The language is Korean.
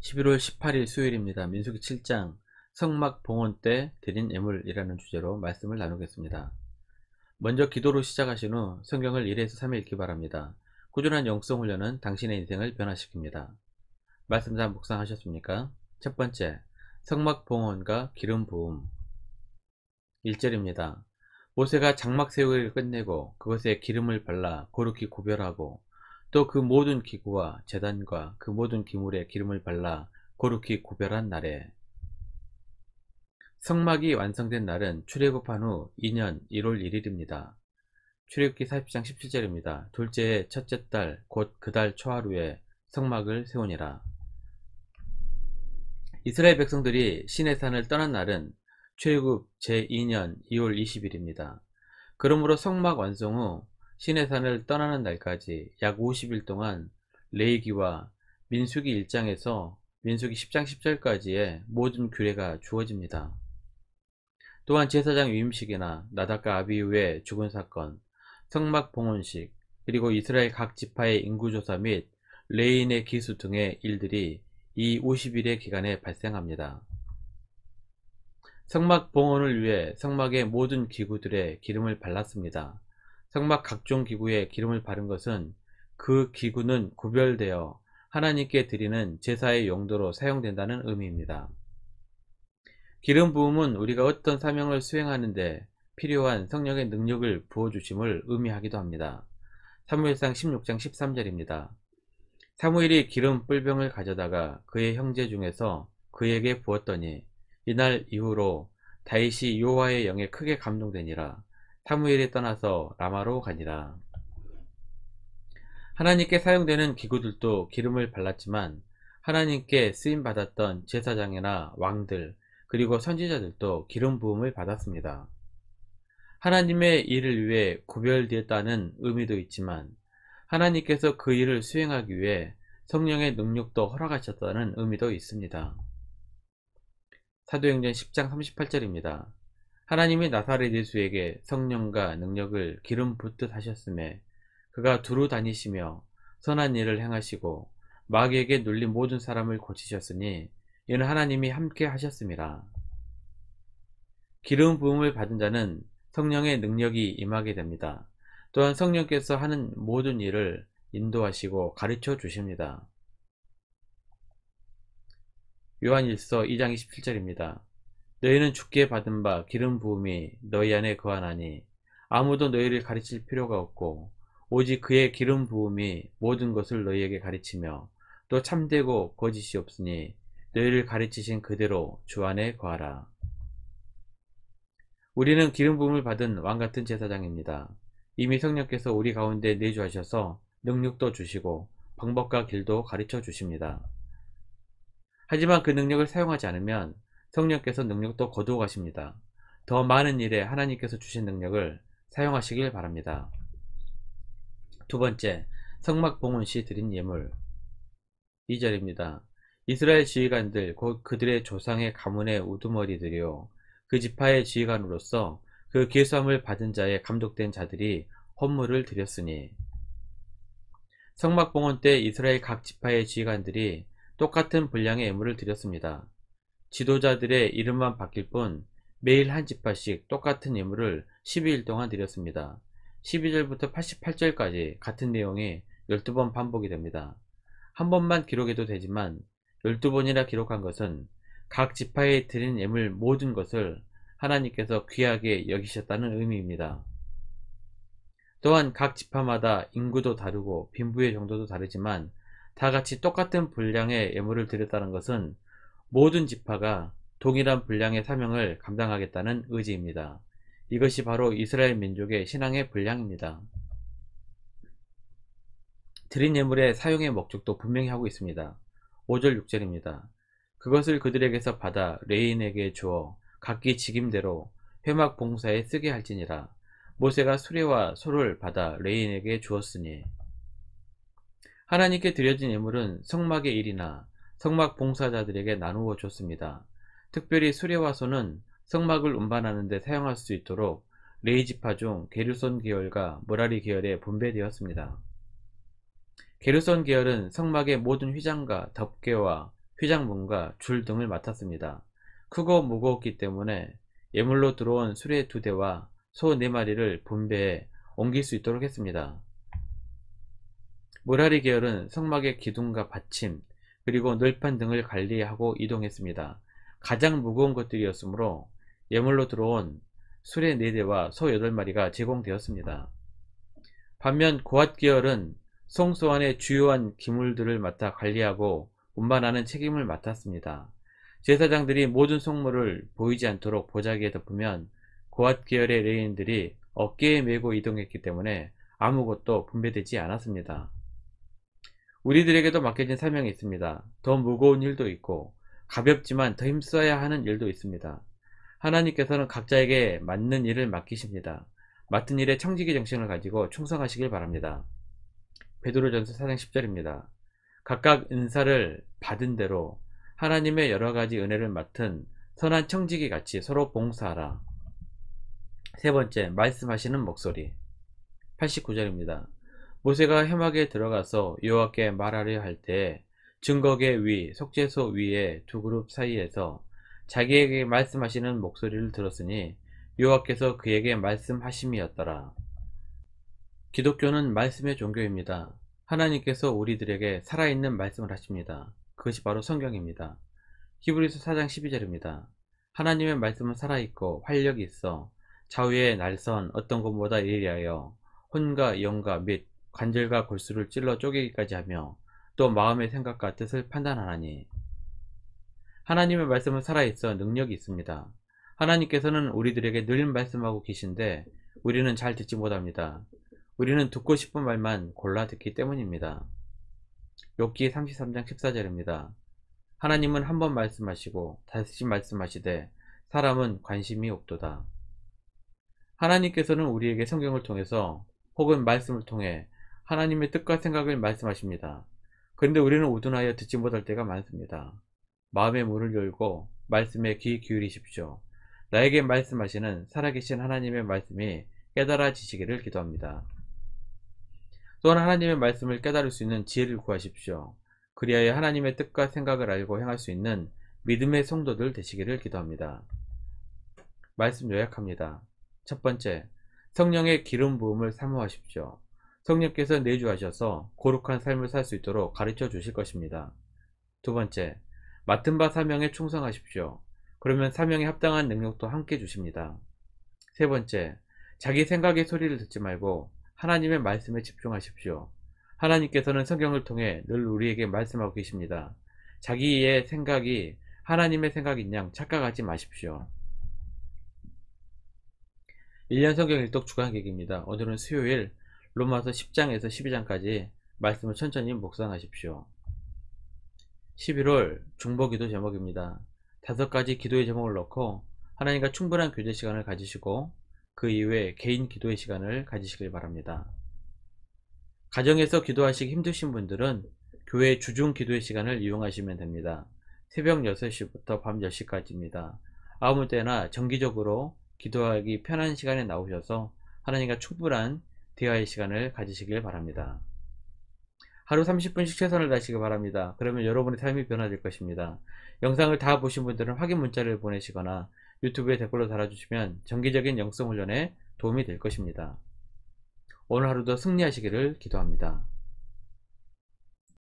11월 18일 수요일입니다. 민수기 7장 성막 봉헌 때 드린 예물이라는 주제로 말씀을 나누겠습니다. 먼저 기도로 시작하신 후 성경을 1에서 3일 읽기 바랍니다. 꾸준한 영성 훈련은 당신의 인생을 변화시킵니다. 말씀 다 묵상하셨습니까? 첫 번째, 성막 봉헌과 기름 부음. 1절입니다. 모세가 장막 세우기를 끝내고 그것에 기름을 발라 거룩히 구별하고 또 그 모든 기구와 제단과 그 모든 기물에 기름을 발라 거룩히 구별한 날에. 성막이 완성된 날은 출애굽한 후 2년 1월 1일입니다. 출애굽기 40장 17절입니다. 둘째의 첫째 달 곧 그 달 초하루에 성막을 세우니라. 이스라엘 백성들이 시내산을 떠난 날은 출애굽 제2년 2월 20일입니다. 그러므로 성막 완성 후 시내산을 떠나는 날까지 약 50일 동안 레위기와 민수기 1장에서 민수기 10장 10절까지의 모든 규례가 주어집니다. 또한 제사장 위임식이나 나답과 아비후의 죽은 사건, 성막 봉헌식, 그리고 이스라엘 각 지파의 인구조사 및 레인의 기수 등의 일들이 이 50일의 기간에 발생합니다. 성막 봉헌을 위해 성막의 모든 기구들에 기름을 발랐습니다. 성막 각종 기구에 기름을 바른 것은 그 기구는 구별되어 하나님께 드리는 제사의 용도로 사용된다는 의미입니다. 기름 부음은 우리가 어떤 사명을 수행하는데 필요한 성령의 능력을 부어주심을 의미하기도 합니다. 사무엘상 16장 13절입니다. 사무엘이 기름 뿔병을 가져다가 그의 형제 중에서 그에게 부었더니 이날 이후로 다윗이 여호와의 영에 크게 감동되니라. 사무엘이 떠나서 라마로 가니라. 하나님께 사용되는 기구들도 기름을 발랐지만 하나님께 쓰임받았던 제사장이나 왕들 그리고 선지자들도 기름 부음을 받았습니다. 하나님의 일을 위해 구별되었다는 의미도 있지만 하나님께서 그 일을 수행하기 위해 성령의 능력도 허락하셨다는 의미도 있습니다. 사도행전 10장 38절입니다. 하나님이 나사렛 예수에게 성령과 능력을 기름 붓듯 하셨음에 그가 두루 다니시며 선한 일을 행하시고 마귀에게 눌린 모든 사람을 고치셨으니 이는 하나님이 함께 하셨음이라. 기름 부음을 받은 자는 성령의 능력이 임하게 됩니다. 또한 성령께서 하는 모든 일을 인도하시고 가르쳐 주십니다. 요한일서 2장 27절입니다. 너희는 주께 받은 바 기름 부음이 너희 안에 거하나니 아무도 너희를 가르칠 필요가 없고 오직 그의 기름 부음이 모든 것을 너희에게 가르치며 또 참되고 거짓이 없으니 너희를 가르치신 그대로 주 안에 거하라. 우리는 기름 부음을 받은 왕같은 제사장입니다. 이미 성령께서 우리 가운데 내주하셔서 능력도 주시고 방법과 길도 가르쳐 주십니다. 하지만 그 능력을 사용하지 않으면 성령께서 능력도 거두어 가십니다. 더 많은 일에 하나님께서 주신 능력을 사용하시길 바랍니다. 두 번째, 성막 봉헌 시 드린 예물. 2절입니다. 이스라엘 지휘관들 곧 그들의 조상의 가문의 우두머리들이요 그 지파의 지휘관으로서 그 계수함을 받은 자의 감독된 자들이 헌물을 드렸으니. 성막 봉헌 때 이스라엘 각 지파의 지휘관들이 똑같은 분량의 예물을 드렸습니다. 지도자들의 이름만 바뀔 뿐 매일 한 지파씩 똑같은 예물을 12일 동안 드렸습니다. 12절부터 88절까지 같은 내용이 12번 반복이 됩니다. 한 번만 기록해도 되지만 12번이나 기록한 것은 각 지파에 드린 예물 모든 것을 하나님께서 귀하게 여기셨다는 의미입니다. 또한 각 지파마다 인구도 다르고 빈부의 정도도 다르지만 다같이 똑같은 분량의 예물을 드렸다는 것은 모든 지파가 동일한 분량의 사명을 감당하겠다는 의지입니다. 이것이 바로 이스라엘 민족의 신앙의 분량입니다. 드린 예물의 사용의 목적도 분명히 하고 있습니다. 5절 6절입니다. 그것을 그들에게서 받아 레인에게 주어 각기 직임대로 회막 봉사에 쓰게 할지니라. 모세가 수레와 소를 받아 레인에게 주었으니. 하나님께 드려진 예물은 성막의 일이나 성막 봉사자들에게 나누어 줬습니다. 특별히 수레와 소는 성막을 운반하는 데 사용할 수 있도록 레위 지파 중 게르손 계열과 므라리 계열에 분배되었습니다. 게르손 계열은 성막의 모든 휘장과 덮개와 휘장문과 줄 등을 맡았습니다. 크고 무거웠기 때문에 예물로 들어온 수레 2대와 소 4마리를 분배해 옮길 수 있도록 했습니다. 무라리 계열은 성막의 기둥과 받침, 그리고 널판 등을 관리하고 이동했습니다. 가장 무거운 것들이었으므로 예물로 들어온 수레 4대와 소 8마리가 제공되었습니다. 반면 고앗 계열은 성소 안의 주요한 기물들을 맡아 관리하고 운반하는 책임을 맡았습니다. 제사장들이 모든 성물을 보이지 않도록 보자기에 덮으면 고앗 계열의 레위인들이 어깨에 메고 이동했기 때문에 아무것도 분배되지 않았습니다. 우리들에게도 맡겨진 사명이 있습니다. 더 무거운 일도 있고 가볍지만 더 힘써야 하는 일도 있습니다. 하나님께서는 각자에게 맞는 일을 맡기십니다. 맡은 일에 청지기 정신을 가지고 충성하시길 바랍니다. 베드로전서 4장 10절입니다. 각각 은사를 받은 대로 하나님의 여러가지 은혜를 맡은 선한 청지기 같이 서로 봉사하라. 세 번째, 말씀하시는 목소리. 89절입니다. 모세가 회막에 들어가서 여호와께 말하려 할 때에 증거계 위, 속죄소 위에 두 그룹 사이에서 자기에게 말씀하시는 목소리를 들었으니 여호와께서 그에게 말씀하심이었더라. 기독교는 말씀의 종교입니다. 하나님께서 우리들에게 살아있는 말씀을 하십니다. 그것이 바로 성경입니다. 히브리서 4장 12절입니다. 하나님의 말씀은 살아있고 활력이 있어 좌우의 날선 어떤 것보다 예리하여 혼과 영과 및 관절과 골수를 찔러 쪼개기까지 하며 또 마음의 생각과 뜻을 판단하나니. 하나님의 말씀은 살아있어 능력이 있습니다. 하나님께서는 우리들에게 늘 말씀하고 계신데 우리는 잘 듣지 못합니다. 우리는 듣고 싶은 말만 골라 듣기 때문입니다. 욥기 33장 14절입니다. 하나님은 한 번 말씀하시고 다시 말씀하시되 사람은 관심이 없도다. 하나님께서는 우리에게 성경을 통해서 혹은 말씀을 통해 하나님의 뜻과 생각을 말씀하십니다. 그런데 우리는 우둔하여 듣지 못할 때가 많습니다. 마음의 문을 열고 말씀에 귀 기울이십시오. 나에게 말씀하시는 살아계신 하나님의 말씀이 깨달아지시기를 기도합니다. 또한 하나님의 말씀을 깨달을 수 있는 지혜를 구하십시오. 그리하여 하나님의 뜻과 생각을 알고 행할 수 있는 믿음의 성도들 되시기를 기도합니다. 말씀 요약합니다. 첫 번째, 성령의 기름 부음을 사모하십시오. 성령께서 내주하셔서 거룩한 삶을 살 수 있도록 가르쳐 주실 것입니다. 두 번째, 맡은 바 사명에 충성하십시오. 그러면 사명에 합당한 능력도 함께 주십니다. 세 번째, 자기 생각의 소리를 듣지 말고 하나님의 말씀에 집중하십시오. 하나님께서는 성경을 통해 늘 우리에게 말씀하고 계십니다. 자기의 생각이 하나님의 생각인 양 착각하지 마십시오. 1년 성경 일독 주간객입니다. 오늘은 수요일 로마서 10장에서 12장까지 말씀을 천천히 묵상하십시오. 11월 중보기도 제목입니다. 5가지 기도의 제목을 넣고 하나님과 충분한 교제 시간을 가지시고 그 이후에 개인 기도의 시간을 가지시길 바랍니다. 가정에서 기도하시기 힘드신 분들은 교회 주중 기도의 시간을 이용하시면 됩니다. 새벽 6시부터 밤 10시까지입니다. 아무 때나 정기적으로 기도하기 편한 시간에 나오셔서 하나님과 충분한 대화의 시간을 가지시길 바랍니다. 하루 30분씩 최선을 다하시기 바랍니다. 그러면 여러분의 삶이 변화될 것입니다. 영상을 다 보신 분들은 확인 문자를 보내시거나 유튜브에 댓글로 달아주시면 정기적인 영성 훈련에 도움이 될 것입니다. 오늘 하루도 승리하시기를 기도합니다.